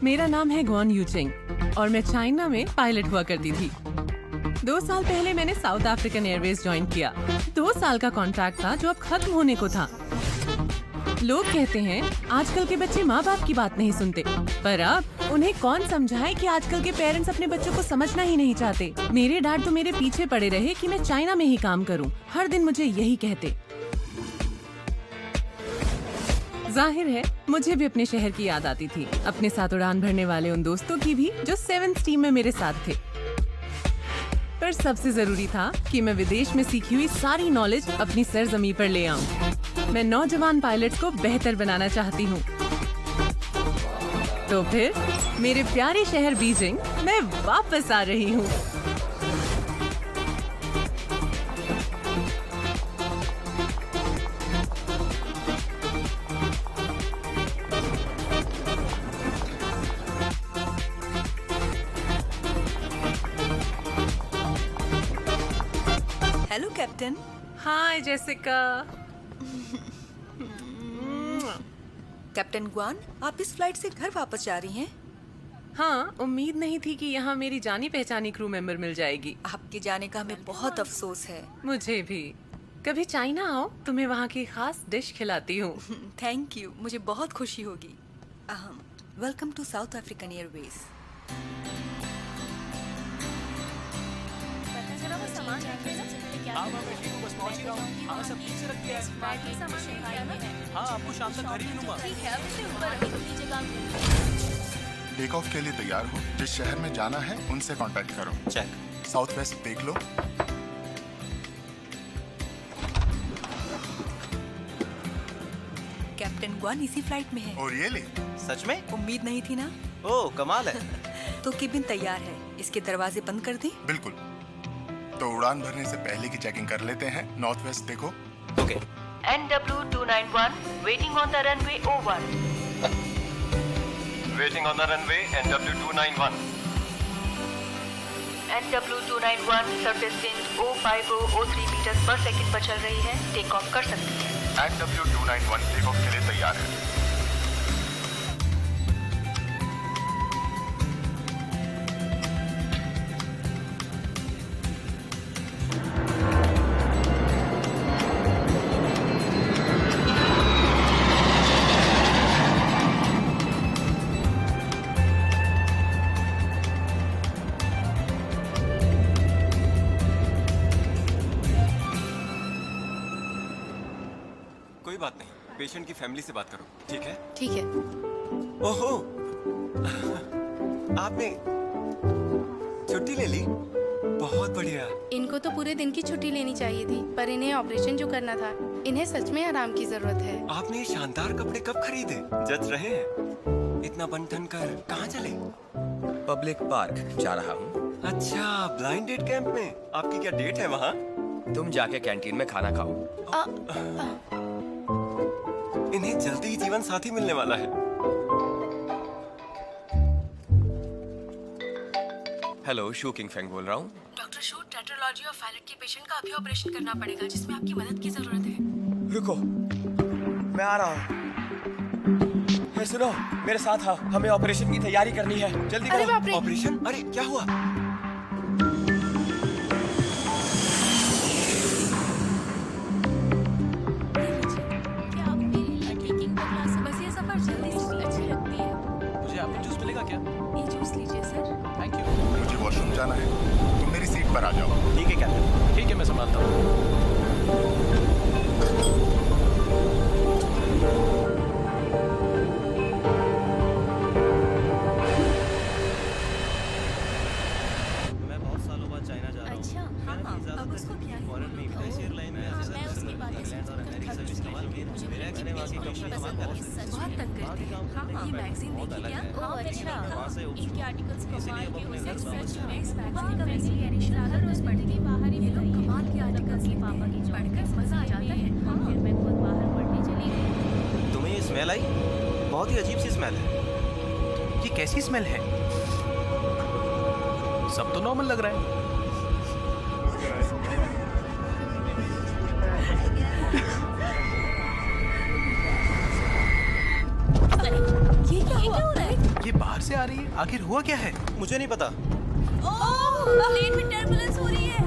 मेरा नाम है गुआन यूचिंग और मैं चाइना में पायलट हुआ करती थी। 2 साल पहले मैंने साउथ अफ्रीकन एयरवेज ज्वाइन किया। 2 साल का कॉन्ट्रैक्ट था जो अब खत्म होने को था। लोग कहते हैं आजकल के बच्चे माँ बाप की बात नहीं सुनते, पर अब उन्हें कौन समझाए कि आजकल के पेरेंट्स अपने बच्चों को समझना ही नहीं चाहते। मेरे डैड तो मेरे पीछे पड़े रहे कि मैं चाइना में ही काम करूं। हर दिन मुझे यही कहते। जाहिर है मुझे भी अपने शहर की याद आती थी, अपने साथ उड़ान भरने वाले उन दोस्तों की भी जो 7th टीम में मेरे साथ थे। पर सबसे जरूरी था कि मैं विदेश में सीखी हुई सारी नॉलेज अपनी सरजमी पर ले आऊं। मैं नौजवान पायलट्स को बेहतर बनाना चाहती हूं। तो फिर मेरे प्यारे शहर बीजिंग मैं वापस आ रही हूं। Hello captain. Hi Jessica. Captain Guan, आप इस फ्लाइट से घर वापस जा रही हैं? हाँ, उम्मीद नहीं थी कि यहाँ मेरी जानी पहचानी क्रू मेंबर मिल जाएगी। आपके जाने का हमें बहुत अफसोस है। मुझे भी। कभी चाइना आओ, तुम्हें वहाँ की खास डिश खिलाती हूँ। थैंक यू, मुझे बहुत खुशी होगी। Welcome to South African Airways. हाँ, आपको शाम तक घर ही मिलूंगा। टेक ऑफ के लिए तैयार हो। जिस शहर में जाना है उनसे कांटेक्ट करो। चेक। साउथ वेस्ट देख लो। कैप्टन गुआन इसी फ्लाइट में है। और ये ले। सच में? उम्मीद नहीं थी ना। ओह, कमाल है। तो केबिन तैयार है, इसके दरवाजे बंद कर दें? बिल्कुल। तो उड़ान भरने से पहले की चेकिंग कर लेते हैं। नॉर्थ वेस्ट देखो। Okay. NW291 waiting on the runway 01. Waiting on the runway NW291. NW291 surface wind 05003 meters per second पर चल रही है। टेक ऑफ कर सकते हैं। NW291 टेक ऑफ के लिए तैयार है। कोई बात नहीं, पेशेंट की फैमिली से बात करो, ठीक है? ठीक है। ओहो, आपने छुट्टी ले ली? बहुत बढ़िया। इनको तो पूरे दिन की छुट्टी लेनी चाहिए थी, पर इन्हें ऑपरेशन जो करना था, इन्हें सच में आराम की जरूरत है। आपने ये शानदार कपड़े कब खरीदे? जच रहे हैं। इतना बन ठन कर कहाँ चले? पब्लिक पार्क जा रहा हूँ। अच्छा, ब्लाइंड डेट कैंप में। आपकी क्या डेट है वहाँ? तुम जाके कैंटीन में खाना खाओ। इन्हें जल्दी ही जीवन साथी मिलने वाला है। हेलो, शू किंग फेंग बोल रहा हूँ। डॉक्टर शू, टेट्रोलॉजी और पायलट के पेशेंट का अभी ऑपरेशन करना पड़ेगा, जिसमें आपकी मदद की जरूरत है। रुको, मैं आ रहा हूँ। हे सुनो, मेरे साथ आओ, हमें ऑपरेशन की तैयारी करनी है, जल्दी अरे करो। बाप रे! ऑपरेशन? अरे क्या हुआ? बस ये सफर जल्दी से अच्छी लगती है। मुझे एप्पल जूस मिलेगा क्या? ये जूस लीजिए सर। Thank you. मुझे वॉशरूम जाना है, तुम मेरी सीट पर आ जाओ। ठीक है कैप्टन। ठीक है, मैं संभालता हूँ। मैं बहुत सालों बाद चाइना जा रहा हूँ। अच्छा, हाँ, अब उसको क्या है? फॉरेन में ब्रिटिश एयरलाइन में मैं उसके बारे में इंग्लैंड और अमेरिका सर्विस कमाल की है। मेरे मैंने वहाँ की कंपनी कमाल कर रही है। बहुत तंग करते हैं। हाँ, ये मैगजीन देखी क्या? बहुत अच्छा, वहाँ से इनके आर्टिकल्स इसीलिए अब अपने घर वापस जा रहा हूँ। इस मैगजीन का वैसे ही एडिशन हर रोज पढ़ती बाहर ही लोग कमाल के आर्टिकल्स के पापा की पढ़कर मजा आ जाता है। हाँ, फिर मैं खुद बाहर पढ़ने चली गई। तुम्हें ये स्मेल आई? बहुत ही अजीब सी स्मेल है। ये कैसी स्मेल है? सब तो नॉर्मल लग रहा है। ये क्या हो रहा है? ये बाहर से आ रही है, आखिर हुआ क्या है? मुझे नहीं पता। प्लेन में टर्बुलेंस हो रही है।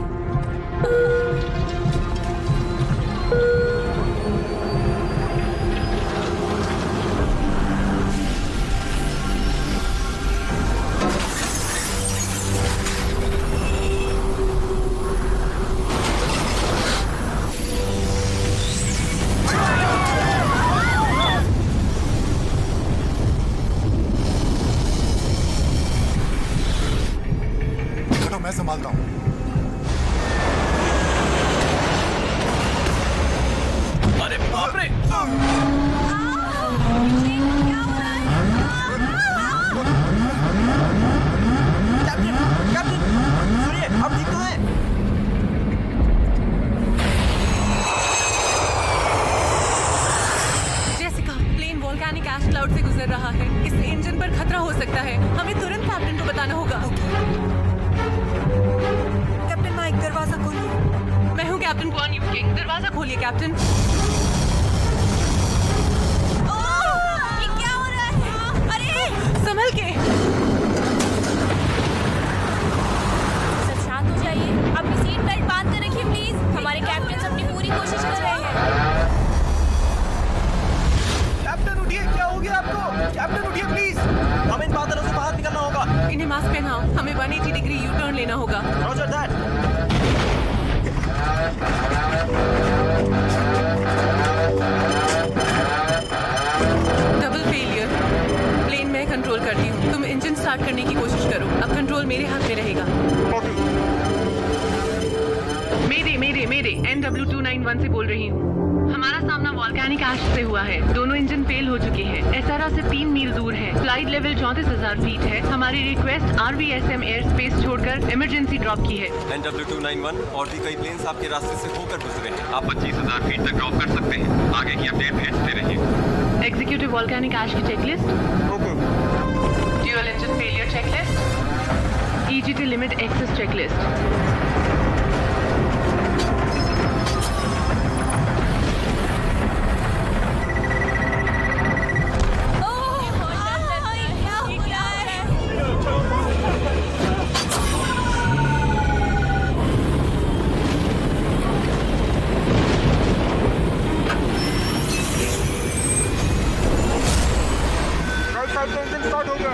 चलो मैं संभालता हूँ। अरे बाप रे! कैप्टन, सुनिए, आप ठीक तो हैं? Jessica, plane volcanic ash cloud से गुजर रहा है। इस इंजन पर खतरा हो सकता है। हमें तुरंत कैप्टन को बताना होगा। कैप्टन माइक, दरवाजा खोलिए। मैं हूँ कैप्टन क्वान यूकिंग। दरवाजा खोलिए कैप्टन। ये क्या हो रहा है? अरे संभल के। सब शांत हो जाइए। अपनी सीट बेल्ट बांध कर रखिए प्लीज। हमारे कैप्टन अपनी पूरी कोशिश कर रहे हैं। कैप्टन उठिए, क्या हो गया आपको? कैप्टन उठिए प्लीज, हमें इन बादलों से बाहर निकलना होगा। इन्हें मास्क पहनाओ। हमें 180 डिग्री यू टर्न लेना होगा। Roger that. Double failure. Plane मैं कंट्रोल करती हूँ। तुम इंजन स्टार्ट करने की कोशिश करो। अब कंट्रोल मेरे हाथ में रहेगा। मेरे NW291 से बोल रही हूँ। हमारा सामना वॉल्केनिक ऐश से हुआ है। दोनों इंजन फेल हो चुके हैं। एसआरआ से 3 मील दूर है। फ्लाइट लेवल 34,000 फीट है। हमारी रिक्वेस्ट RVSM एयर स्पेस छोड़कर इमरजेंसी ड्रॉप की है। NW291 और भी कई प्लेन्स आपके रास्ते से होकर गुजरे हैं। आप 25,000 फीट तक ड्रॉप कर सकते हैं। आगे की अपडेट भेजते रहिए। एग्जीक्यूटिव वॉल्केनिक ऐश की checklist. Dual engine failure checklist. EGT limit excess checklist. Start हो गया।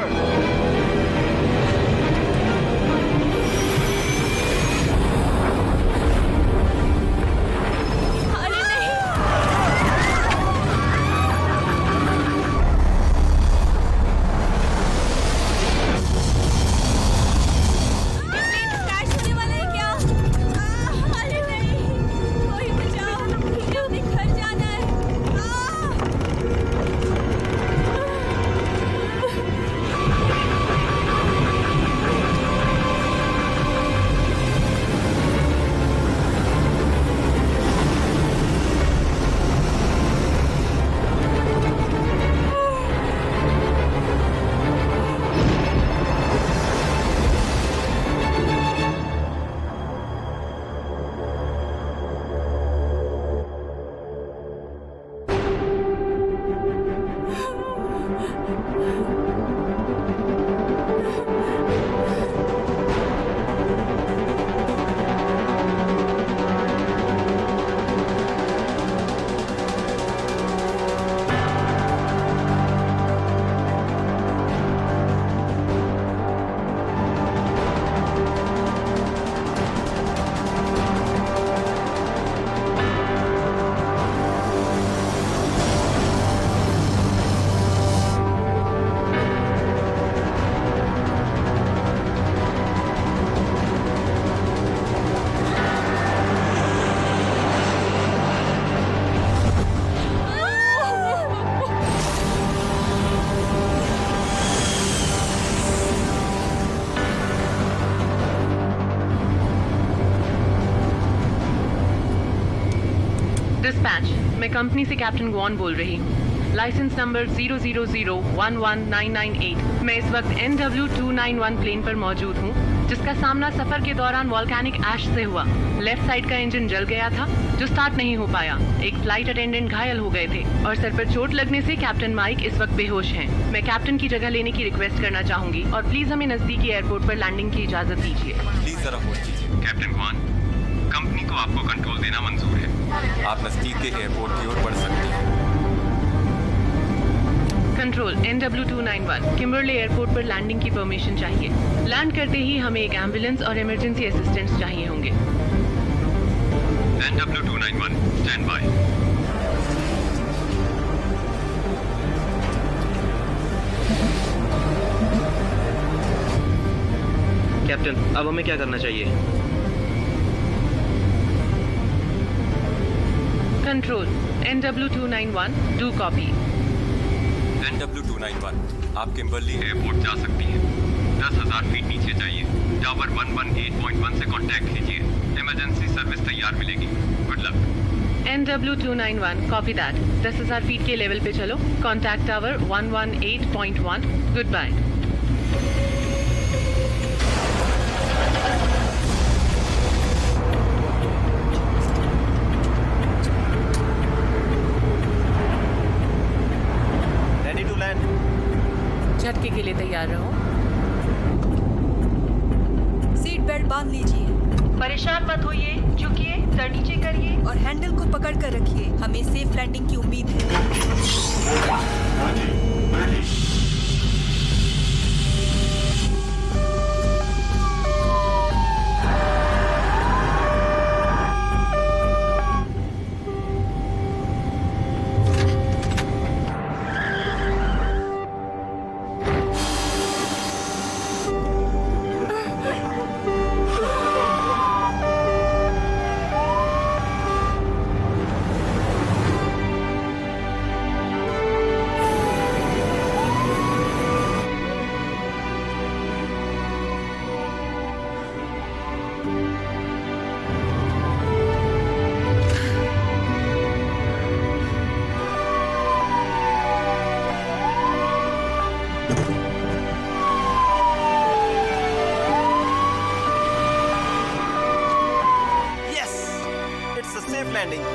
डिस्पैच, मैं कंपनी से कैप्टन ग्वान बोल रही हूँ। Licence number 00011998। मैं इस वक्त NW291 प्लेन पर मौजूद हूँ। जिसका सामना सफर के दौरान वॉल्केनिक ऐश से हुआ। लेफ्ट साइड का इंजन जल गया था जो स्टार्ट नहीं हो पाया। एक फ्लाइट अटेंडेंट घायल हो गए थे और सर पर चोट लगने से कैप्टन माइक इस वक्त बेहोश हैं। मैं कैप्टन की जगह लेने की रिक्वेस्ट करना चाहूंगी और प्लीज हमें नजदीकी एयरपोर्ट पर लैंडिंग की इजाजत दीजिए। प्लीज जरा होल्ड कीजिए। कैप्टन गुआन, कंपनी को आपको कंट्रोल देना मंजूर है। आप नजदीक के एयरपोर्ट की ओर बढ़ सकते हैं। कंट्रोल NW291 किम्बरले एयरपोर्ट पर लैंडिंग की परमिशन चाहिए। लैंड करते ही हमें एक एम्बुलेंस और इमरजेंसी असिस्टेंस चाहिए होंगे। NW291 stand by. कैप्टन, अब हमें क्या करना चाहिए? Control NW291 do copy. NW291 आप किम्बरली एयरपोर्ट जा सकती हैं। 10,000 फीट नीचे जाइए। टावर 118.1 से कांटेक्ट कीजिए। इमरजेंसी सर्विस तैयार मिलेगी। Good luck. NW291 copy that. 10,000 feet के लेवल पे चलो। Contact tower 118.1। Goodbye. Ready to land. झटके के लिए तैयार रहो। सीट बेल्ट बांध लीजिए परेशान मत होइए, झुकिए, सर नीचे करिए। और हैंडल को पकड़ कर रखिए। हमें सेफ लैंडिंग की उम्मीद है। Yes, it's a safe landing.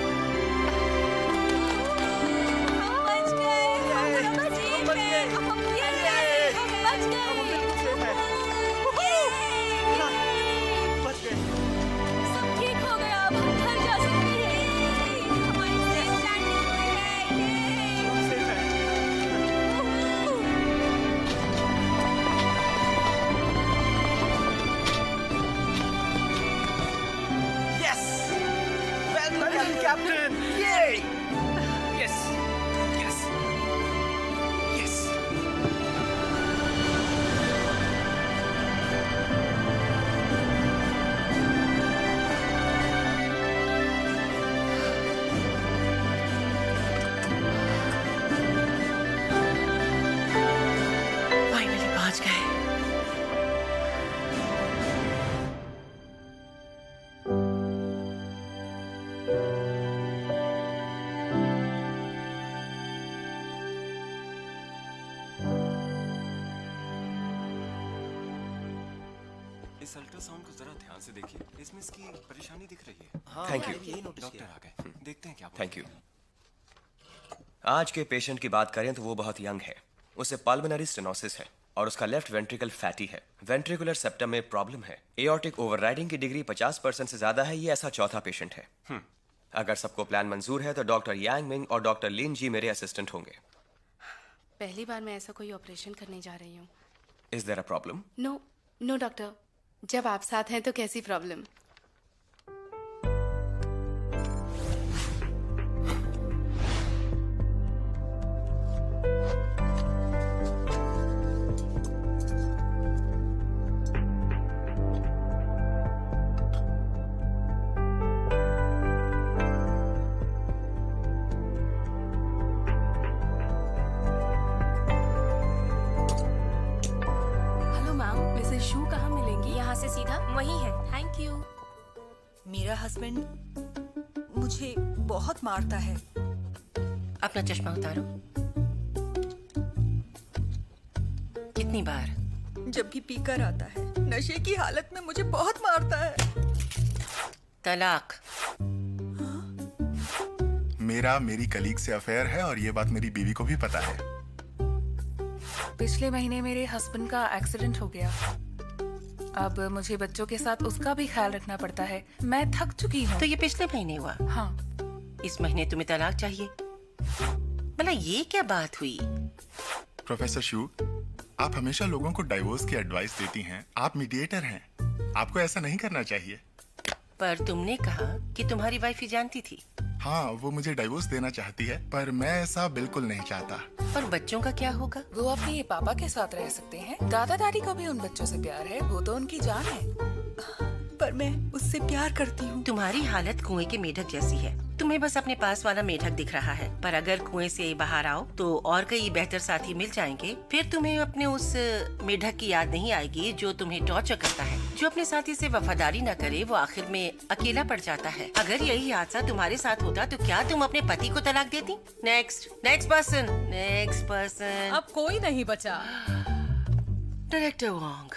Yes! Welcome, Captain! Yay! Yes! Yes! Yes! Finally पहुंच गए। इस अल्ट्रासाउंड को जरा ध्यान से देखिए। इसमें इसकी परेशानी दिख रही है। हाँ, Thank you. मैंने यही नोटिस डॉक्टर किया। आ गए। देखते हैं क्या बोलते थैंक यू। हैं। आज के पेशेंट की बात करें तो वो बहुत यंग है। उसे पल्मोनरी स्टेनोसिस है और उसका लेफ्ट वेंट्रिकल फैटी है। वेंट्रिकुलर सेप्टम में प्रॉब्लम है। एओर्टिक ओवरराइडिंग की डिग्री 50% से ज्यादा है। ये ऐसा चौथा पेशेंट है। अगर सबको प्लान मंजूर है तो डॉक्टर यांग मिंग और डॉक्टर लिन जी मेरे असिस्टेंट होंगे। पहली बार मैं ऐसा कोई ऑपरेशन करने जा रही हूँ। Is there a problem? No no doctor, जब आप साथ हैं तो कैसी प्रॉब्लम। शू कहाँ मिलेंगी? यहाँ से सीधा वही है। Thank you. मेरा हस्बैंड मुझे बहुत मारता है। अपना चश्मा उतारो। कितनी बार? जब भी पीकर आता है। नशे की हालत में मुझे बहुत मारता है। तलाक। मेरा मेरी कलीग से अफेयर है और ये बात मेरी बीवी को भी पता है। पिछले महीने मेरे हस्बैंड का एक्सीडेंट हो गया। अब मुझे बच्चों के साथ उसका भी ख्याल रखना पड़ता है। मैं थक चुकी हूँ। तो ये पिछले महीने हुआ? हाँ। इस महीने तुम्हें तलाक चाहिए? भला ये क्या बात हुई? प्रोफेसर शू, आप हमेशा लोगों को डाइवोर्स की एडवाइस देती हैं। आप मीडिएटर हैं, आपको ऐसा नहीं करना चाहिए। पर तुमने कहा कि तुम्हारी वाइफ ही जानती थी। हाँ, वो मुझे डाइवोर्स देना चाहती है, पर मैं ऐसा बिल्कुल नहीं चाहता। पर बच्चों का क्या होगा? वो अपने पापा के साथ रह सकते हैं। दादा दादी को भी उन बच्चों से प्यार है, वो तो उनकी जान है। पर मैं उससे प्यार करती हूँ। तुम्हारी हालत कुएं के मेढक जैसी है। तुम्हें बस अपने पास वाला मेढक दिख रहा है, पर अगर कुएं से बाहर आओ तो और कई बेहतर साथी मिल जाएंगे। फिर तुम्हें अपने उस मेढक की याद नहीं आएगी जो तुम्हें टॉर्चर करता है। जो अपने साथी से वफादारी न करे वो आखिर में अकेला पड़ जाता है। अगर यही हादसा तुम्हारे साथ होता तो क्या तुम अपने पति को तलाक देती? Next person. अब कोई नहीं बचा। डायरेक्टर वोंग,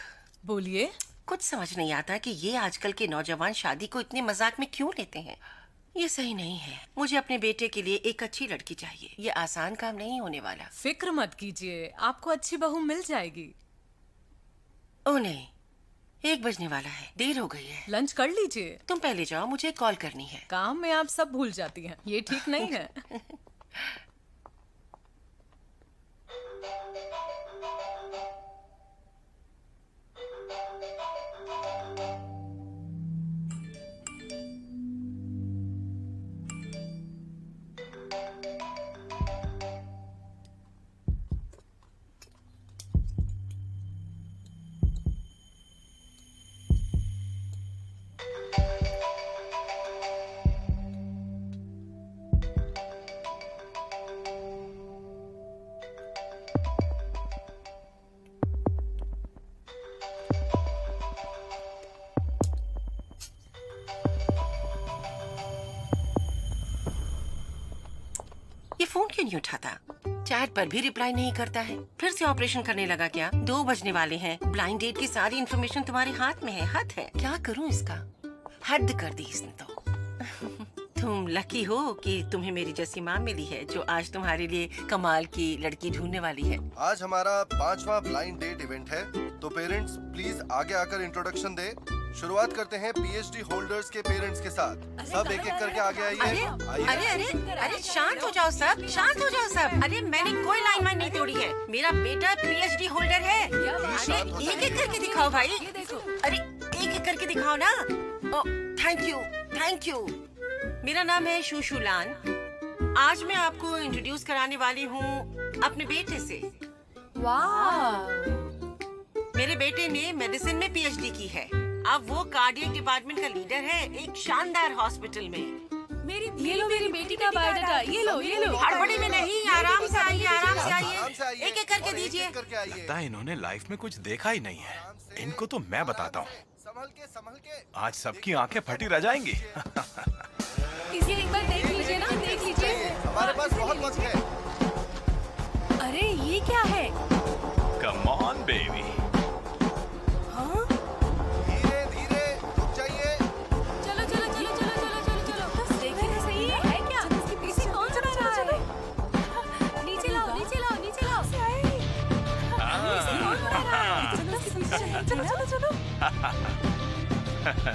बोलिए। कुछ समझ नहीं आता कि ये आजकल के नौजवान शादी को इतने मजाक में क्यों लेते हैं। ये सही नहीं है। मुझे अपने बेटे के लिए एक अच्छी लड़की चाहिए। ये आसान काम नहीं होने वाला। फिक्र मत कीजिए, आपको अच्छी बहू मिल जाएगी। ओह नहीं, 1 बजने वाला है, देर हो गई है। लंच कर लीजिए। तुम पहले जाओ, मुझे कॉल करनी है। काम में आप सब भूल जाती हैं, ये ठीक नहीं है। ये फोन क्यों नहीं उठाता? चैट पर भी रिप्लाई नहीं करता है। फिर से ऑपरेशन करने लगा क्या? 2 बजने वाले हैं। ब्लाइंड डेट की सारी इन्फॉर्मेशन तुम्हारे हाथ में है। हद है, क्या करूं इसका? हद कर दी इसने तो। तुम लकी हो कि तुम्हें मेरी जैसी माँ मिली है जो आज तुम्हारे लिए कमाल की लड़की ढूंढने वाली है। आज हमारा 5वां ब्लाइंड डेट इवेंट है, तो पेरेंट्स प्लीज आगे आकर इंट्रोडक्शन दे। शुरुआत करते हैं पीएचडी होल्डर्स के पेरेंट्स के साथ। सब एक एक करके आगे आइए। अरे शांत हो जाओ सब, शांत हो जाओ सब। अरे मैंने कोई लाइन नहीं तोड़ी है। मेरा बेटा पीएचडी होल्डर है। अरे एक एक करके दिखाओ भाई। अरे एक एक करके दिखाओ ना। Thank you. मेरा नाम है शुशुलान। आज मैं आपको इंट्रोड्यूस कराने वाली हूँ अपने बेटे से। वाह! मेरे बेटे ने मेडिसिन में पीएचडी की है। अब वो कार्डियक डिपार्टमेंट का लीडर है एक शानदार हॉस्पिटल में। ये लो मेरी बेटी का बायोडाटा। ये लो। हड़बड़ी में नहीं, आराम से आइए। एक एक करके दीजिए। लगता है इन्होंने लाइफ में कुछ देखा ही नहीं है। इनको तो मैं बताता हूँ। संभल के। आज सबकी आंखें फटी रह जाएंगी। इसे एक बार देख लीजिए ना, देख लीजिए। हमारे पास बहुत वक्त है। अरे ये क्या है? Come on baby. धीरे रुक जाइए। चलो। देखिए तो सही है क्या? इसे कौन चला रहा है? नीचे लाओ। चलो।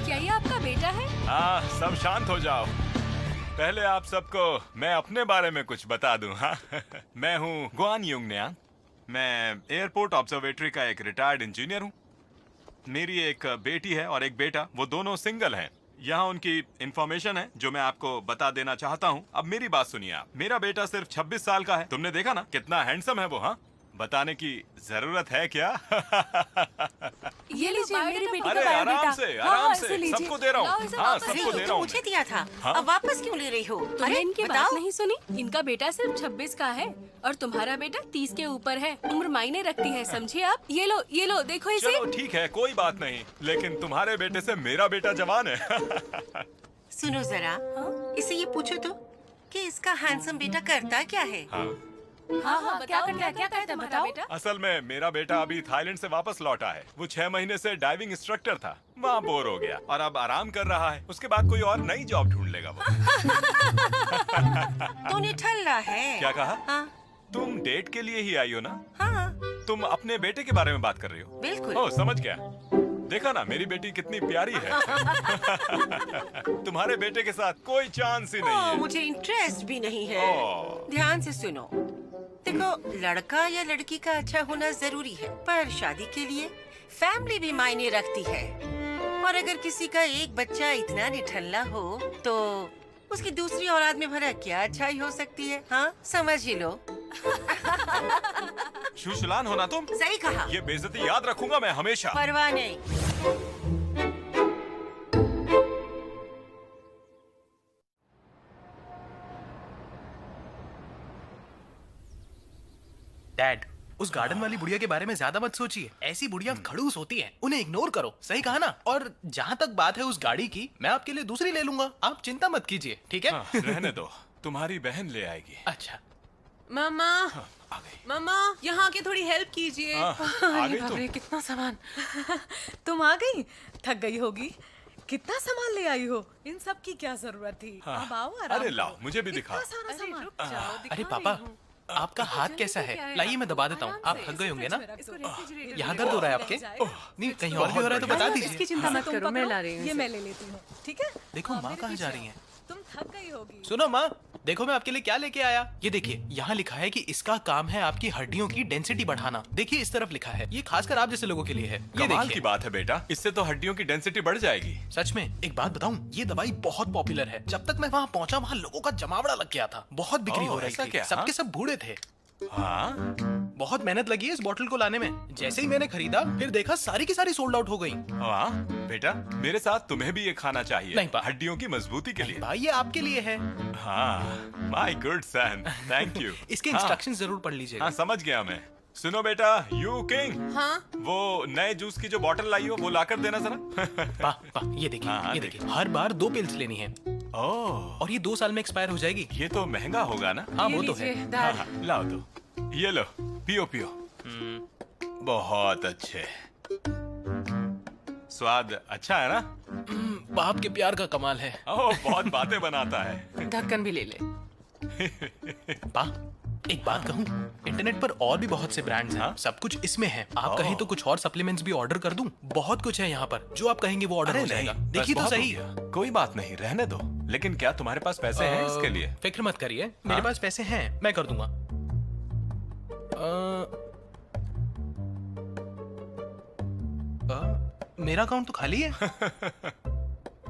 क्या ये आपका बेटा है? हाँ, सब शांत हो जाओ। पहले आप सबको मैं अपने बारे में कुछ बता दूं। हाँ, मैं हूँ गुआन युंगन्यांग। मैं एयरपोर्ट ऑब्जर्वेटरी का एक रिटायर्ड इंजीनियर हूँ। मेरी एक बेटी है और एक बेटा, वो दोनों सिंगल हैं। यहाँ उनकी इंफॉर्मेशन है जो मैं आपको बता देना चाहता हूँ। अब मेरी बात सुनिए आप। मेरा बेटा सिर्फ 26 साल का है। तुमने देखा ना कितना हैंडसम है वो? हाँ, बताने की जरूरत है क्या? ये लीजिए मेरी बेटी का अरे बायोडाटा। आराम से सबको दे रहा हूँ। हाँ, सबको दे रहा हूँ। मुझे दिया था। हाँ? अब वापस क्यों ले रही हो? तुमने इनकी बात नहीं सुनी? इनका बेटा सिर्फ 26 का है और तुम्हारा बेटा 30 के ऊपर है। उम्र मायने रखती है, समझे आप? ये लो, देखो इसे। चलो ठीक है, कोई बात नहीं, लेकिन तुम्हारे बेटे से मेरा बेटा जवान है। सुनो जरा, इसे ये पूछो तो कि इसका हैंडसम बेटा करता क्या है? हाँ, हाँ, क्या करता है, क्या करता है, बताओ बेटा। असल में मेरा बेटा अभी थाईलैंड से वापस लौटा है। वो 6 महीने से डाइविंग इंस्ट्रक्टर था, वहाँ बोर हो गया और अब आराम कर रहा है। उसके बाद कोई और नई जॉब ढूंढ लेगा वो। तो निठल्ला है। क्या कहा? हाँ। तुम डेट के लिए ही आई हो ना? हाँ। तुम अपने बेटे के बारे में बात कर रही हो? बिल्कुल। ओह, समझ गया। देखा ना, मेरी बेटी कितनी प्यारी है। तुम्हारे बेटे के साथ कोई चांस ही नहीं है। मुझे इंटरेस्ट भी नहीं है। ध्यान से सुनो, देखो, लड़का या लड़की का अच्छा होना जरूरी है, पर शादी के लिए फैमिली भी मायने रखती है। और अगर किसी का एक बच्चा इतना निठल्ला हो तो उसकी दूसरी औलाद में भला क्या अच्छाई हो सकती है? हाँ, समझ ही लो। शुशलान हो ना तुम? सही कहा। ये बेइज्जती याद रखूंगा मैं हमेशा। परवाह नहीं। डैड, उस गार्डन वाली बुढ़िया के बारे में ज्यादा मत सोचिए। ऐसी बुढ़िया खड़ूस होती हैं, उन्हें इग्नोर करो। सही कहा ना? और जहाँ तक बात है उस गाड़ी की, मैं आपके लिए दूसरी ले लूंगा, आप चिंता मत कीजिए, ठीक है? हाँ, रहने दो, तुम्हारी बहन ले आएगी। अच्छा। मामा, मामा, यहाँ आके थोड़ी हेल्प कीजिए। आ गई बाप तुम? रे, कितना सामान। तुम आ गई? थक गई होगी। कितना सामान ले आई हो? इन सब की क्या जरूरत थी? हाँ। अब आओ, आराम अरे करो। लाओ, मुझे भी दिखाओ। इतना सारा सामान। रुक जाओ, दिखा अरे रही पापा, हूँ। आपका हाथ कैसा है? लाइए मैं दबा देता हूँ। आप थक गए होंगे ना? यहाँ दर्द हो रहा है आपके? नहीं, कहीं और भी हो रहा है तो बता दीजिए। इसकी चिंता मत करो, मैं ला रही हूँ। ये मैं ले लेती हूँ, ठीक है? देखो माँ कहाँ जा रही हैं। तुम थक गई होगी। सुनो माँ, देखो मैं आपके लिए क्या लेके आया। ये देखिए, यहाँ लिखा है कि इसका काम है आपकी हड्डियों की डेंसिटी बढ़ाना। देखिए इस तरफ लिखा है, ये खासकर आप जैसे लोगों के लिए है। ये कमाल देखिए। की बात है बेटा, इससे तो हड्डियों की डेंसिटी बढ़ जाएगी। सच में, एक बात बताऊं, ये दवाई बहुत पॉपुलर है। जब तक मैं वहाँ पहुँचा, वहाँ लोगों का जमावड़ा लग गया था। बहुत बिक्री हो रही ऐसा थी। क्या? सबके सब बूढ़े थे। हाँ? बहुत मेहनत लगी है इस बोतल को लाने में। जैसे ही मैंने खरीदा, फिर देखा सारी की सारी सोल्ड आउट हो गई। वाह बेटा, मेरे साथ तुम्हें भी ये खाना चाहिए। नहीं, हड्डियों की मजबूती के लिए। भाई ये आपके लिए है। हाँ, my good son, thank you. इसके इंस्ट्रक्शंस जरूर पढ़ लीजिएगा। हाँ, समझ गया मैं। सुनो बेटा, यू किंग। हाँ? वो नए जूस की जो बोतल लाई हो, वो लाकर देना जरा। ये देखिए, हाँ, ये देखिए, हर बार 2 पिल्स लेनी है। ओह, और ये 2 साल में एक्सपायर हो जाएगी। ये तो महंगा होगा ना? हाँ, वो तो है। हाँ, हाँ, लाओ तो, ये लो, पियो पियो। बहुत अच्छे, स्वाद अच्छा है ना? बाप के प्यार का कमाल है। ओह, बहुत बातें बनाता है। ढक्कन भी ले ले। पा, एक बात कहूँ, इंटरनेट पर और भी बहुत से ब्रांड्स हैं। सब कुछ इसमें है। आप कहें तो कुछ और सप्लीमेंट्स भी ऑर्डर कर दूं। बहुत कुछ है यहाँ पर, जो आप कहेंगे वो ऑर्डर हो जाएगा। देखिए तो सही। कोई बात नहीं, रहने दो। लेकिन क्या तुम्हारे पास पैसे हैं इसके लिए? फिक्र मत करिए, मेरे पास पैसे हैं, मैं कर दूंगा। मेरा अकाउंट तो खाली है।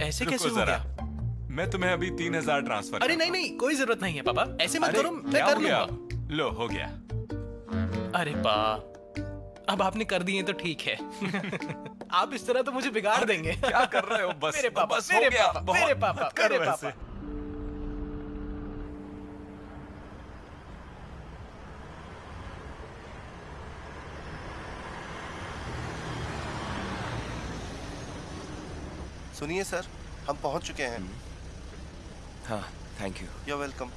ऐसे कैसे हो गया? मैं तुम्हें अभी 3000 ट्रांसफर। अरे नहीं नहीं, कोई जरूरत नहीं है पापा, ऐसे मत करो, मैं क्या कर हो गया? लूंगा। लो, हो गया। अरे पा, अब आपने कर दिए तो ठीक है। आप इस तरह तो मुझे बिगाड़ देंगे। क्या कर रहे हो? बस मेरे पापा, बस हो मेरे गया। पापा, बहुत मेरे पापा, मत करो मेरे ऐसे। पापा। सुनिए सर, हम पहुंच चुके हैं। हाँ, थैंक यू। You welcome.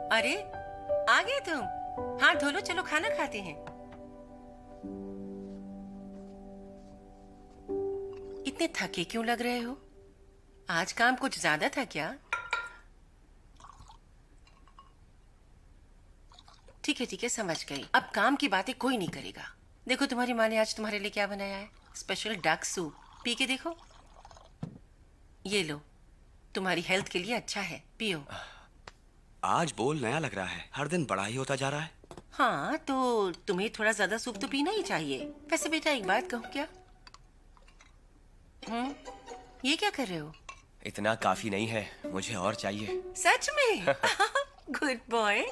अरे आ गए तुम? हाथ धो लो, चलो खाना खाते हैं। इतने थके क्यों लग रहे हो? आज काम कुछ ज्यादा था क्या? ठीक है, समझ गई। अब काम की बातें कोई नहीं करेगा। देखो तुम्हारी माँ ने आज तुम्हारे लिए क्या बनाया है, स्पेशल डक सूप। पी के देखो। ये लो, तुम्हारी हेल्थ के लिए अच्छा है, पियो। आज बोल नया लग रहा है, हर दिन बड़ा ही होता जा रहा है। हाँ तो तुम्हें थोड़ा ज्यादा सूप तो पीना ही चाहिए। वैसे बेटा एक बात कहूँ क्या? ये क्या कर रहे हो? इतना काफी नहीं है, मुझे और चाहिए। सच में? Good boy.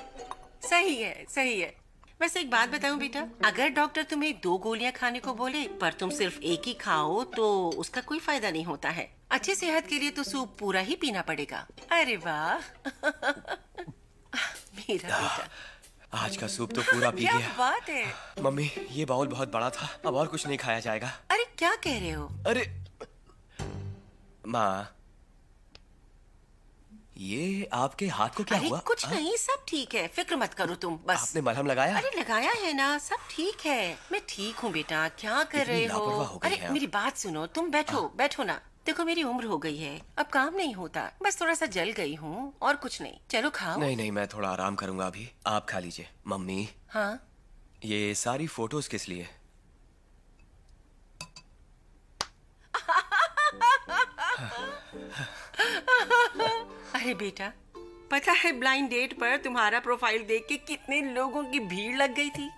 सही है, सही है। वैसे एक बात बताऊं बेटा, अगर डॉक्टर तुम्हें 2 गोलियां खाने को बोले पर तुम सिर्फ एक ही खाओ तो उसका कोई फायदा नहीं होता है। अच्छी सेहत के लिए तो सूप पूरा ही पीना पड़ेगा। अरे वाह मेरा बेटा, आज का सूप तो पूरा पी क्या गया। बात है। मम्मी ये बाउल बहुत बड़ा था, अब और कुछ नहीं खाया जाएगा। अरे क्या कह रहे हो? अरे माँ, ये आपके हाथ को क्या अरे हुआ? कुछ नहीं, सब ठीक है, फिक्र मत करो तुम बस। आपने मलहम लगाया? अरे लगाया है ना, सब ठीक है। मैं ठीक हूँ बेटा, क्या कर रहे हो? हो गई अरे है मेरी बात सुनो, तुम बैठो बैठो ना। देखो मेरी उम्र हो गई है, अब काम नहीं होता, बस थोड़ा सा जल गई हूँ और कुछ नहीं। चलो खाओ। नहीं नहीं, मैं थोड़ा आराम करूंगा अभी, आप खा लीजिए। मम्मी हाँ ये सारी फोटोज किस लिए? अरे बेटा, पता है ब्लाइंड डेट पर तुम्हारा प्रोफाइल देख के कितने लोगों की भीड़ लग गई थी।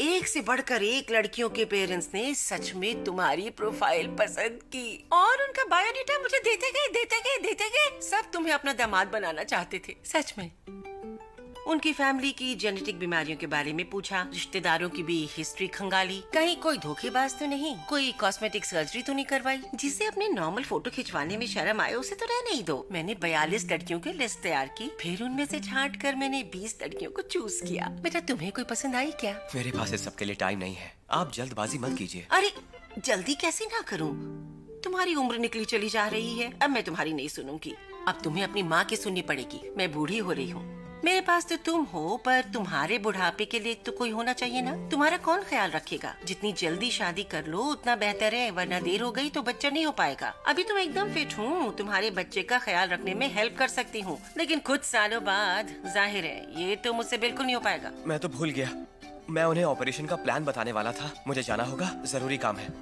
एक से बढ़कर एक लड़कियों के पेरेंट्स ने सच में तुम्हारी प्रोफाइल पसंद की और उनका बायोडाटा मुझे देते गए। सब तुम्हें अपना दामाद बनाना चाहते थे। सच में उनकी फैमिली की जेनेटिक बीमारियों के बारे में पूछा, रिश्तेदारों की भी हिस्ट्री खंगाली, कहीं कोई धोखेबाज तो नहीं, कोई कॉस्मेटिक सर्जरी तो नहीं करवाई। जिसे अपने नॉर्मल फोटो खिंचवाने में शर्म आए उसे तो रहने ही दो। मैंने 42 लड़कियों की लिस्ट तैयार की, फिर उनमें से छांट कर मैंने 20 लड़कियों को चूज किया। बेटा तुम्हें कोई पसंद आई क्या? मेरे पास इस सबके लिए टाइम नहीं है, आप जल्दबाजी मत कीजिए। अरे जल्दी कैसे ना करूं? तुम्हारी उम्र निकली चली जा रही है, अब मैं तुम्हारी नहीं सुनूंगी। अब तुम्हें अपनी माँ की सुननी पड़ेगी। मैं बूढ़ी हो रही हूँ, मेरे पास तो तुम हो, पर तुम्हारे बुढ़ापे के लिए तो कोई होना चाहिए ना। तुम्हारा कौन ख्याल रखेगा? जितनी जल्दी शादी कर लो उतना बेहतर है, वरना देर हो गई तो बच्चा नहीं हो पाएगा। अभी तो मैं एकदम फिट हूँ, तुम्हारे बच्चे का ख्याल रखने में हेल्प कर सकती हूँ, लेकिन कुछ सालों बाद जाहिर है ये तो मुझसे बिल्कुल नहीं हो पाएगा। मैं तो भूल गया, मैं उन्हें ऑपरेशन का प्लान बताने वाला था। मुझे जाना होगा, जरूरी काम है।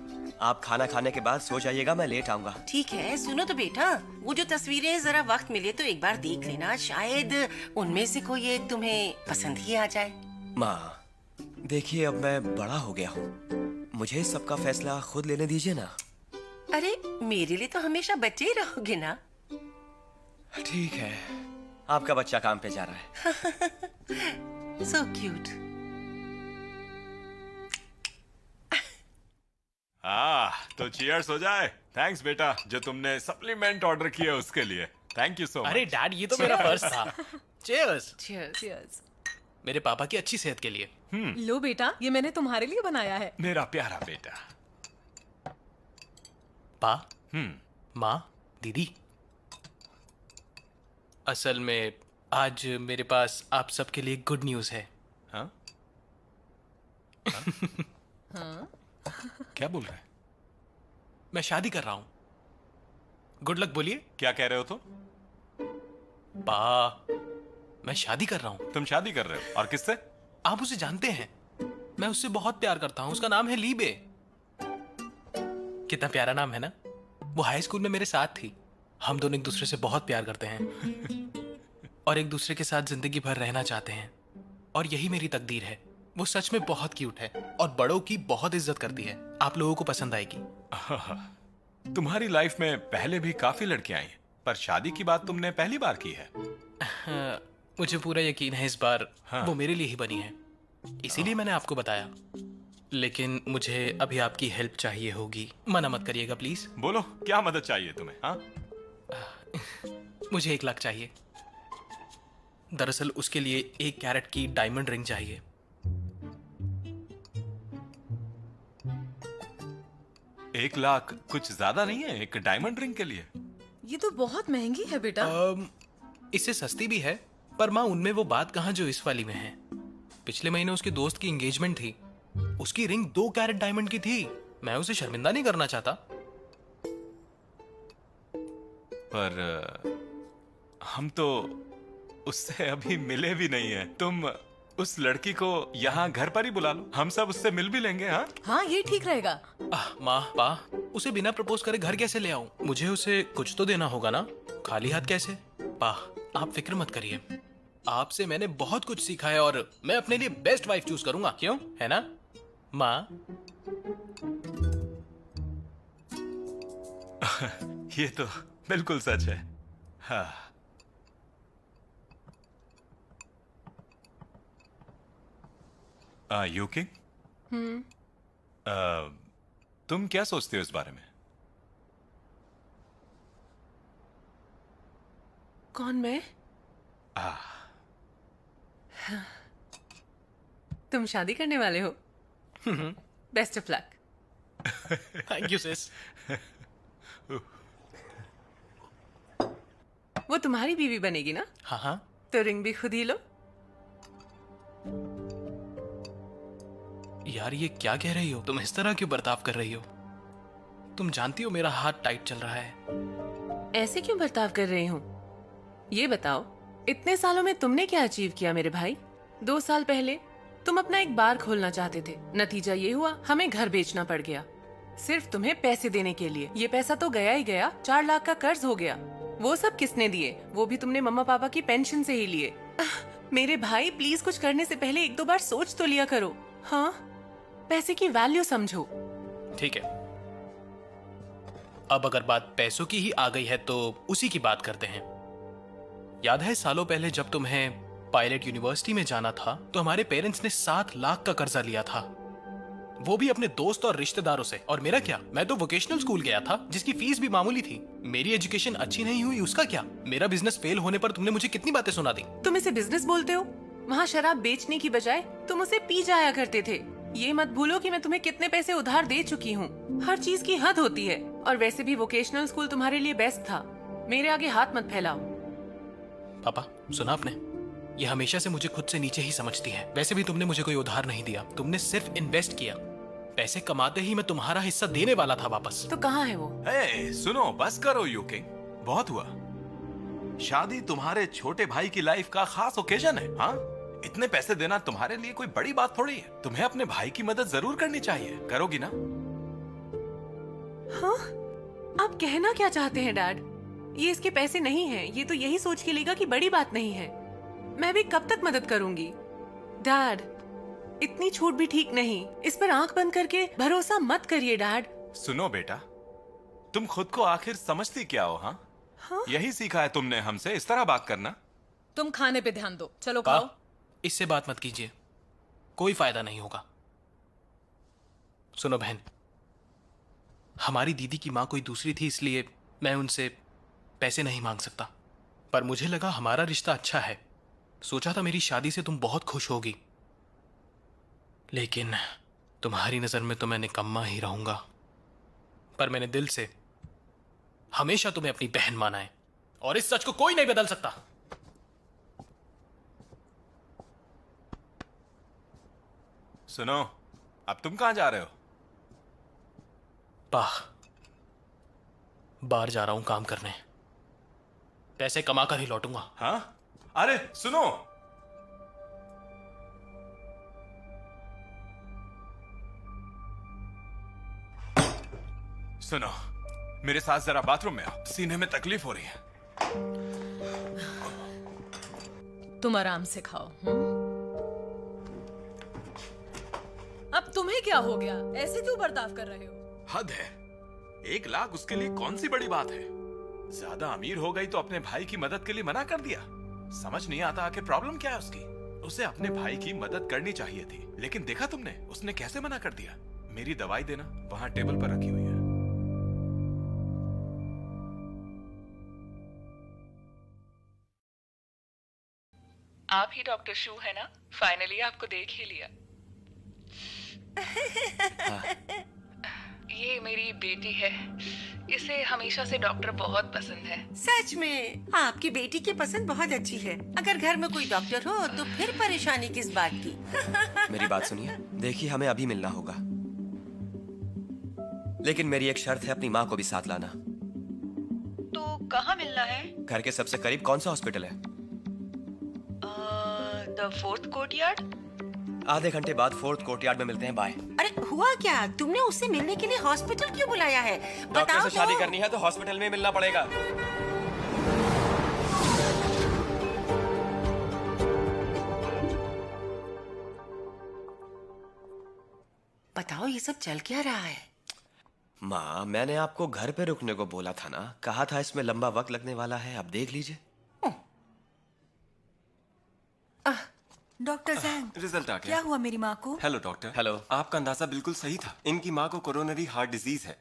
आप खाना खाने के बाद सो जाइएगा, मैं लेट आऊंगा। ठीक है, सुनो तो बेटा, वो जो तस्वीरें जरा वक्त मिले तो एक बार देख लेना, शायद उनमें से कोई एक तुम्हें पसंद ही आ जाए। माँ देखिए, अब मैं बड़ा हो गया हूँ, मुझे सबका फैसला खुद लेने दीजिए ना। अरे मेरे लिए तो हमेशा बच्चे ही रहोगे ना। ठीक है, आपका बच्चा काम पे जा रहा है। So cute. तो चीयर्स हो जाए। थैंक्स बेटा, जो तुमने सप्लीमेंट ऑर्डर किया उसके लिए। Thank you so much. अरे डैड, ये तो मेरा फर्ज था। चीयर्स। Cheers. मेरे पापा की अच्छी सेहत के लिए। लो बेटा, ये मैंने तुम्हारे लिए बनाया है। मेरा प्यारा बेटा। पा, माँ, दीदी, असल में आज मेरे पास आप सबके लिए गुड न्यूज है। हाँ? क्या बोल रहे हैं? मैं शादी कर रहा हूँ। गुड लक बोलिए। क्या कह रहे हो तुम? पा, मैं शादी कर रहा हूँ। तुम शादी कर रहे हो? और किससे? आप उसे जानते हैं, मैं उससे बहुत प्यार करता हूँ। उसका नाम है लीबे। कितना प्यारा नाम है ना। वो हाई स्कूल में मेरे साथ थी। हम दोनों एक दूसरे से बहुत प्यार करते हैं और एक दूसरे के साथ जिंदगी भर रहना चाहते हैं, और यही मेरी तकदीर है। वो सच में बहुत क्यूट है और बड़ों की बहुत इज्जत करती है। आप लोगों को पसंद आएगी। तुम्हारी लाइफ में पहले भी काफी लड़कियां आई हैं, पर शादी की बात तुमने पहली बार की है। मुझे पूरा यकीन है इस बार वो मेरे लिए ही बनी है, इसीलिए मैंने आपको बताया। लेकिन मुझे अभी आपकी हेल्प चाहिए होगी। मना मत करिएगा प्लीज। बोलो, क्या मदद चाहिए तुम्हें? हाँ? मुझे 1 लाख चाहिए। दरअसल उसके लिए 1 कैरेट की डायमंड रिंग चाहिए। 1 लाख कुछ ज्यादा नहीं है एक डायमंड रिंग के लिए? ये तो बहुत महंगी है बेटा। इससे सस्ती भी है, पर माँ उनमें वो बात कहाँ जो इस वाली में है। पिछले महीने उसके दोस्त की एंगेजमेंट थी, उसकी रिंग 2 कैरेट डायमंड की थी। मैं उसे शर्मिंदा नहीं करना चाहता। पर हम तो उससे अभी मिले भी नहीं है। तुम उस लड़की को यहाँ घर पर ही बुला लो, हम सब उससे मिल भी लेंगे। हाँ हाँ, ये ठीक रहेगा। माँ, पा, उसे बिना प्रपोज करे घर कैसे ले आऊं? मुझे उसे कुछ तो देना होगा ना, खाली हाथ कैसे? पा, आप फिक्र मत करिए, आपसे मैंने बहुत कुछ सीखा है और मैं अपने लिए बेस्ट वाइफ चूज करूंगा, क्यों? है ना माँ? ये तो बिल्कुल सच है। हाँ। यूकिंग, तुम क्या सोचते हो इस बारे में? कौन, मैं? तुम शादी करने वाले हो? Best of luck. Thank you sis. वो तुम्हारी बीवी बनेगी ना? हाँ हाँ। तो रिंग भी खुद ही लो। यार ये क्या कह रही हो? तुम इस तरह क्यों बर्ताव कर रही हो? तुम जानती हो मेरा हाथ टाइट चल रहा है। ऐसे क्यों बर्ताव कर रही हूँ? ये बताओ, इतने सालों में तुमने क्या अचीव किया मेरे भाई? 2 साल पहले तुम अपना एक बार खोलना चाहते थे, नतीजा ये हुआ हमें घर बेचना पड़ गया, सिर्फ तुम्हें पैसे देने के लिए। ये पैसा तो गया ही गया, 4 लाख का कर्ज हो गया। वो सब किसने दिए? वो भी तुमने मम्मा पापा की पेंशन से ही लिए। मेरे भाई प्लीज कुछ करने से पहले 1-2 बार सोच तो लिया करो। हाँ, पैसे की वैल्यू समझो। ठीक है, अब अगर बात पैसों की ही आ गई है तो उसी की बात करते हैं। याद है सालों पहले जब तुम्हें पायलट यूनिवर्सिटी में जाना था तो हमारे पेरेंट्स ने 7 लाख का कर्जा लिया था, वो भी अपने दोस्त और रिश्तेदारों से। और मेरा क्या, मैं तो वोकेशनल स्कूल गया था जिसकी फीस भी मामूली थी। मेरी एजुकेशन अच्छी नहीं हुई उसका क्या? मेरा बिजनेस फेल होने पर तुमने मुझे कितनी बातें सुना दी। तुम इसे बिजनेस बोलते हो? वहाँ शराब बेचने की बजाय तुम उसे पी जाया करते थे। ये मत भूलो कि मैं तुम्हें कितने पैसे उधार दे चुकी हूँ। हर चीज की हद होती है। और वैसे भी वोकेशनल स्कूल तुम्हारे लिए बेस्ट था। मेरे आगे हाथ मत फैलाओ। पापा सुना आपने? ये हमेशा से मुझे खुद से नीचे ही समझती है। वैसे भी तुमने मुझे कोई उधार नहीं दिया, तुमने सिर्फ इन्वेस्ट किया। पैसे कमाते ही मैं तुम्हारा हिस्सा देने वाला था वापस। तो कहाँ है वो? सुनो, बस करो यूकिंग, बहुत हुआ। शादी तुम्हारे छोटे भाई की लाइफ का खास ओकेजन है। हाँ, इतने पैसे देना तुम्हारे लिए कोई बड़ी बात थोड़ी है। तुम्हें अपने भाई की मदद जरूर करनी चाहिए। करोगी ना? हाँ, आप कहना क्या चाहते हैं डैड? ये इसके पैसे नहीं हैं। ये तो यही सोच के लेगा कि बड़ी बात नहीं है। मैं भी कब तक मदद करूंगी? डैड, इतनी छूट भी ठीक नहीं। इस पर आंख बंद करके भरोसा मत करिए डैड। सुनो बेटा, तुम खुद को आखिर समझती क्या हो? हाँ? हाँ? यही सीखा है तुमने हमसे, इस तरह बात करना? तुम खाने पे ध्यान दो, चलो खाओ। इससे बात मत कीजिए, कोई फायदा नहीं होगा। सुनो बहन, हमारी दीदी की माँ कोई दूसरी थी, इसलिए मैं उनसे पैसे नहीं मांग सकता। पर मुझे लगा हमारा रिश्ता अच्छा है, सोचा था मेरी शादी से तुम बहुत खुश होगी। लेकिन तुम्हारी नजर में तो मैं निकम्मा ही रहूंगा। पर मैंने दिल से हमेशा तुम्हें अपनी बहन माना है और इस सच को कोई नहीं बदल सकता। सुनो, अब तुम कहां जा रहे हो? बाहर जा रहा हूं काम करने, पैसे कमा कर ही लौटूंगा। हाँ? अरे सुनो, सुनो, मेरे साथ जरा बाथरूम में आओ, सीने में तकलीफ हो रही है। तुम आराम से खाओ। अब तुम्हें क्या हो गया? ऐसे क्यों बर्ताव कर रहे हो? हद है, 1 लाख उसके लिए कौन सी बड़ी बात है? ज्यादा अमीर हो गई तो अपने भाई की मदद के लिए मना कर दिया। समझ नहीं आता आखिर प्रॉब्लम क्या है उसकी। उसे अपने भाई की मदद करनी चाहिए थी, लेकिन देखा तुमने उसने कैसे मना कर दिया। मेरी दवाई देना, वहां टेबल पर रखी हुई है। आप ही डॉक्टर शू है ना? फाइनली आपको देख ही लिया। ये मेरी बेटी है, इसे हमेशा से डॉक्टर बहुत पसंद है। सच में आपकी बेटी की पसंद बहुत अच्छी है। अगर घर में कोई डॉक्टर हो तो फिर परेशानी किस बात की? मेरी बात सुनिए, देखिए हमें अभी मिलना होगा, लेकिन मेरी एक शर्त है, अपनी माँ को भी साथ लाना। तो कहाँ मिलना है? घर के सबसे करीब कौन सा हॉस्पिटल है? The 4th courtyard. आधे घंटे बाद 4th कोर्टयार्ड में मिलते हैं। बाय। अरे हुआ क्या? तुमने उससे मिलने के लिए हॉस्पिटल क्यों बुलाया है? डॉक्टर बताओ से शादी तो। करनी है तो हॉस्पिटल में मिलना पड़ेगा। बताओ ये सब चल क्या रहा है? माँ, मैंने आपको घर पे रुकने को बोला था ना, कहा था इसमें लंबा वक्त लगने वाला है, अब देख लीजिए। डॉक्टर जैंग, रिजल्ट आ गया। क्या हुआ मेरी माँ को? Hello doctor. हेलो। आपका अंदाजा बिल्कुल सही था, इनकी माँ को कोरोनरी हार्ट डिजीज है।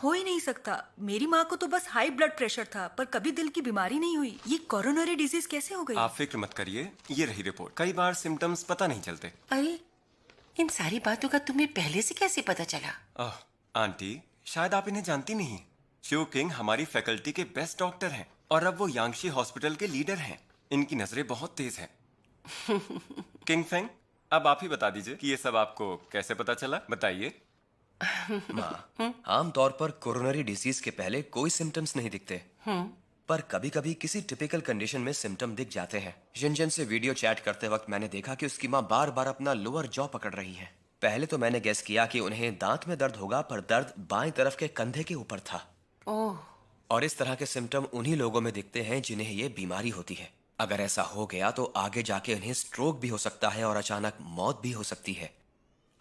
हो ही नहीं सकता। मेरी माँ को तो बस हाई ब्लड प्रेशर था, पर कभी दिल की बीमारी नहीं हुई। ये कोरोनरी डिजीज कैसे हो गई? आप फिक्र मत करिए, ये रही रिपोर्ट। कई बार सिम्टम्स पता नहीं चलते। अरे, इन सारी बातों का तुम्हें पहले से कैसे पता चला? आंटी, शायद आप इन्हें जानती नहीं। शिव किंग हमारी फैकल्टी के बेस्ट डॉक्टर हैं और अब वो यांगशी हॉस्पिटल के लीडर हैं। इनकी नजरें बहुत तेज हैं। किंग फेंग, अब आप ही बता दीजिए कि ये सब आपको कैसे पता चला, बताइए। माँ, आमतौर पर कोरोनरी डिजीज के पहले कोई सिम्टम्स नहीं दिखते, पर कभी कभी किसी टिपिकल कंडीशन में सिम्टम दिख जाते हैं। जिनजिन से वीडियो चैट करते वक्त मैंने देखा कि उसकी माँ बार बार अपना लोअर जॉ पकड़ रही है। पहले तो मैंने गेस किया कि उन्हें दांत में दर्द होगा, पर दर्द बाएं तरफ के कंधे के ऊपर था। ओह। और इस तरह के सिम्टम उन्हीं लोगों में दिखते हैं जिन्हें ये बीमारी होती है। अगर ऐसा हो गया तो आगे जाके उन्हें स्ट्रोक भी हो सकता है और अचानक मौत भी हो सकती है।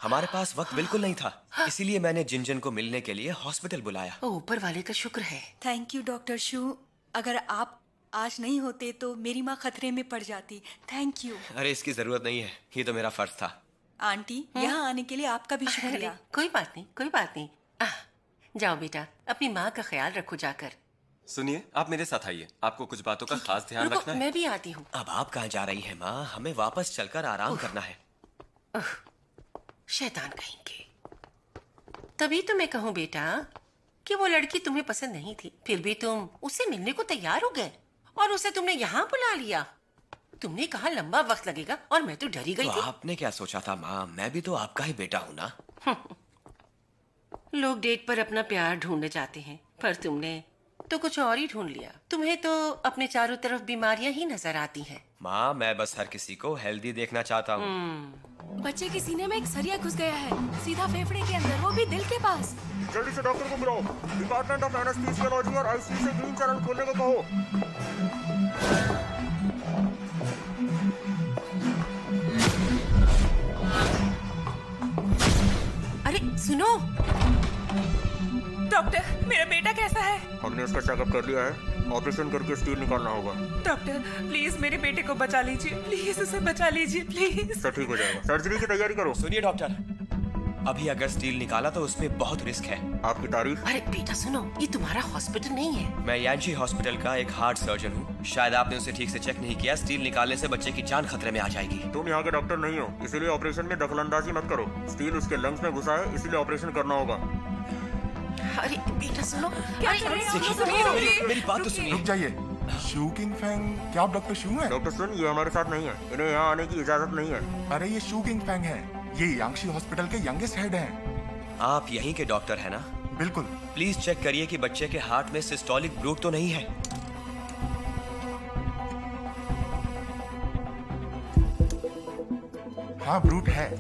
हमारे पास वक्त बिल्कुल नहीं था, इसीलिए मैंने जिनजिन को मिलने के लिए हॉस्पिटल बुलाया। ऊपर वाले का शुक्र है। थैंक यू डॉक्टर शू। अगर आप आज नहीं होते तो मेरी माँ खतरे में पड़ जाती। Thank you. अरे इसकी जरूरत नहीं है, ये तो मेरा फर्ज था। आंटी, यहाँ आने के लिए आपका भी शुक्रिया। कोई बात नहीं, कोई बात नहीं। जाओ बेटा, अपनी माँ का ख्याल रखो जाकर। सुनिए, आप मेरे साथ आइए, आपको कुछ बातों का खास ध्यान रखना है। मैं भी आती हूँ। अब आप कहाँ जा रही हैं माँ? हमें वापस चलकर आराम करना है। शैतान कहेंगे। तभी तो मैं कहूँ बेटा कि वो लड़की तुम्हें पसंद नहीं थी, फिर भी तुम उससे मिलने को तैयार हो गए और उसे तुमने यहाँ बुला लिया। तुमने कहा लंबा वक्त लगेगा और मैं तो डरी गई थी। आपने क्या सोचा था माँ? मैं भी तो आपका ही बेटा हूँ ना। लोग डेट पर अपना प्यार ढूंढने जाते हैं, पर तुमने तो कुछ और ही ढूंढ लिया। तुम्हें तो अपने चारों तरफ बीमारियां ही नजर आती हैं। माँ, मैं बस हर किसी को हेल्दी देखना चाहता हूँ। बच्चे के सीने में एक सरिया घुस गया है, सीधा फेफड़े के अंदर, वो भी दिल के पास। जल्दी से डॉक्टर को बुलाओ। डिपार्टमेंट ऑफ एनेस्थीसियोलॉजी और आईसीयू से ग्रीन चैनल खोलने को कहो। अरे सुनो डॉक्टर, मेरा बेटा कैसा है? हमने उसका चेकअप कर लिया है, ऑपरेशन करके स्टील निकालना होगा। डॉक्टर प्लीज मेरे बेटे को बचा लीजिए, प्लीज उसे बचा लीजिए प्लीज। सब ठीक हो जाएगा, सर्जरी की तैयारी करो। सुनिए डॉक्टर, अभी अगर स्टील निकाला तो उसमें बहुत रिस्क है। आपकी तारीफ? अरे बेटा सुनो, ये तुम्हारा हॉस्पिटल नहीं है। मैं यांशी हॉस्पिटल का एक हार्ट सर्जन हूँ। शायद आपने उसे ठीक से चेक नहीं किया। स्टील निकालने से बच्चे की जान खतरे में आ जाएगी। तुम यहाँ के डॉक्टर नहीं हो, इसीलिए ऑपरेशन में दखलंदाजी मत करो। स्टील उसके लंग्स में घुसा है, इसीलिए ऑपरेशन करना होगा। अरे बेटा सुनो, मेरी बात तो सुनिए। रुक जाइए। शू किंग फेंग, क्या आप डॉक्टर शू हैं? डॉक्टर सुन, ये हमारे साथ नहीं है, इन्हें यहाँ आने की इजाजत नहीं है। अरे ये शू किंग फेंग है, ये यांशी हॉस्पिटल के यंगेस्ट हेड हैं। आप यहीं के डॉक्टर हैं ना? बिल्कुल। प्लीज चेक करिए कि बच्चे के हार्ट में सिस्टोलिक ब्रूट तो नहीं है। हाँ ब्रूट है।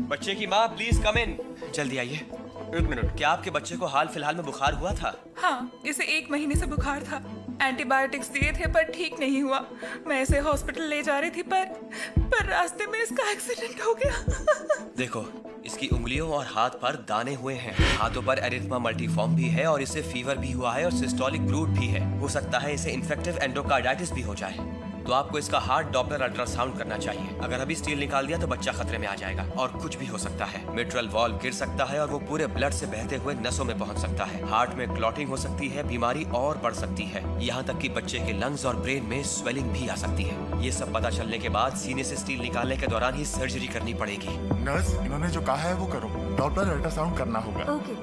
बच्चे की माँ प्लीज कम इन। जल्दी आइए। एक मिनट। क्या आपके बच्चे को हाल फिलहाल में बुखार हुआ था? हाँ, इसे 1 महीने से बुखार था। एंटीबायोटिक्स दिए थे पर ठीक नहीं हुआ। मैं इसे हॉस्पिटल ले जा रही थी पर रास्ते में इसका एक्सीडेंट हो गया। देखो, इसकी उंगलियों और हाथ पर दाने हुए हैं। हाथों पर एरिथमा मल्टीफॉर्म भी है और इसे फीवर भी हुआ है और सिस्टोलिक ब्रूट भी है। हो सकता है इसे इन्फेक्टिव एंडोकार्डाइटिस भी हो जाए। तो आपको इसका हार्ट डॉपलर अल्ट्रासाउंड करना चाहिए। अगर अभी स्टील निकाल दिया तो बच्चा खतरे में आ जाएगा और कुछ भी हो सकता है। मिट्रल वॉल्व गिर सकता है और वो पूरे ब्लड से बहते हुए नसों में पहुंच सकता है। हार्ट में क्लॉटिंग हो सकती है, बीमारी और बढ़ सकती है। यहाँ तक कि बच्चे के लंग्स और ब्रेन में स्वेलिंग भी आ सकती है। ये सब पता चलने के बाद सीने से स्टील निकालने के दौरान ही सर्जरी करनी पड़ेगी। नर्स, इन्होंने जो कहा है वो करो। डॉपलर अल्ट्रासाउंड करना होगा। ओके।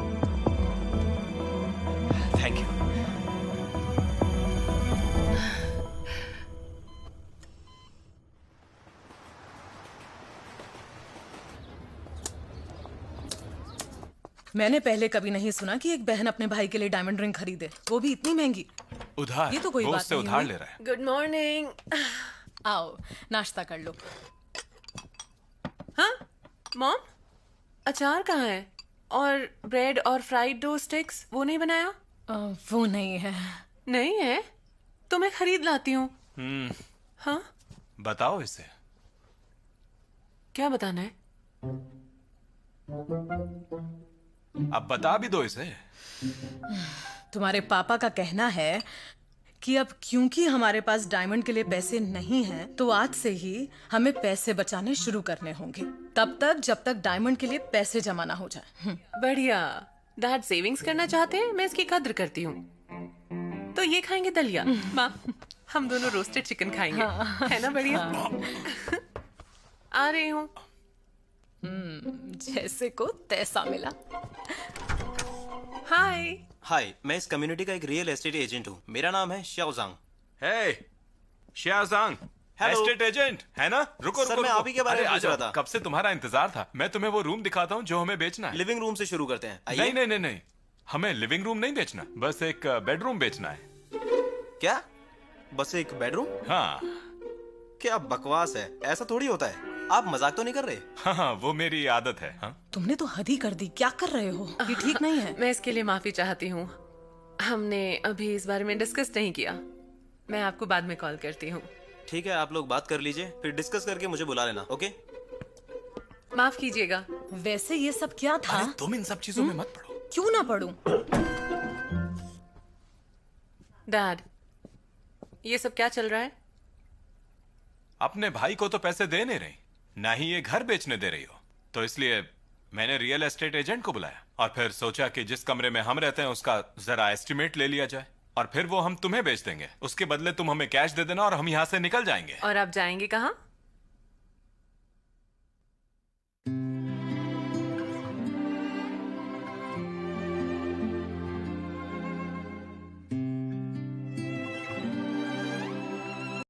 Thank you. मैंने पहले कभी नहीं सुना कि एक बहन अपने भाई के लिए डायमंड रिंग खरीदे, वो भी इतनी महंगी। उधार? ये तो कोई वो बात उससे नहीं उधार हुई। ले रहा है। Good morning. आओ नाश्ता कर लो। हाँ मॉम, अचार कहाँ है? और ब्रेड और फ्राइड डो स्टिक्स वो नहीं बनाया? वो नहीं है। नहीं है तो मैं खरीद लाती हूँ। हाँ बताओ इसे। क्या बताना है? अब बता भी दो इसे। तुम्हारे पापा का कहना है कि अब क्योंकि हमारे पास डायमंड के लिए पैसे नहीं हैं, तो आज से ही हमें पैसे बचाने शुरू करने होंगे, तब तक जब तक डायमंड के लिए पैसे जमा ना हो जाए। बढ़िया। डैड सेविंग्स करना चाहते हैं, मैं इसकी कद्र करती हूँ। तो ये खाएंगे दलिया। माँ, हम दोनों रोस्टेड चिकन खाएंगे। है ना बढ़िया? आ रही हूँ। जैसे को तैसा मिला। हाय। हाय, मैं इस कम्युनिटी का एक रियल एस्टेट एजेंट हूँ। मेरा नाम है शाओजांग। हे, शाओजांग, Hello. एस्टेट एजेंट है ना? रुको सर, रुको मैं रुको। आप ही के बारे में अरे, पूछ रहा आ जाओ। था। कब से तुम्हारा इंतजार था। मैं तुम्हें वो रूम दिखाता हूँ जो हमें बेचना है। लिविंग रूम से शुरू करते हैं। आइए। नहीं नहीं नहीं नहीं, हमें लिविंग रूम नहीं बेचना, बस एक बेडरूम बेचना है। क्या? बस एक बेडरूम? हाँ। क्या बकवास है, ऐसा थोड़ी होता है। आप मजाक तो नहीं कर रहे? हाँ, वो मेरी आदत है। हाँ? तुमने तो हद ही कर दी। क्या कर रहे हो? ये ठीक नहीं है। मैं इसके लिए माफी चाहती हूँ। हमने अभी इस बारे में डिस्कस नहीं किया। मैं आपको बाद में कॉल करती हूँ। ठीक है, आप लोग बात कर लीजिए, फिर डिस्कस करके मुझे बुला लेना। ओके? माफ कीजिएगा। वैसे ये सब क्या था? अरे, तुम इन सब चीजों में मत पड़ो। क्यों ना पढ़ूं? डैड, ये सब क्या चल रहा है? अपने भाई को तो पैसे दे नहीं रही, ना ही ये घर बेचने दे रही हो, तो इसलिए मैंने रियल एस्टेट एजेंट को बुलाया और फिर सोचा कि जिस कमरे में हम रहते हैं उसका जरा एस्टिमेट ले लिया जाए और फिर वो हम तुम्हें बेच देंगे। उसके बदले तुम हमें कैश दे देना और हम यहाँ से निकल जाएंगे। और आप जाएंगे कहाँ?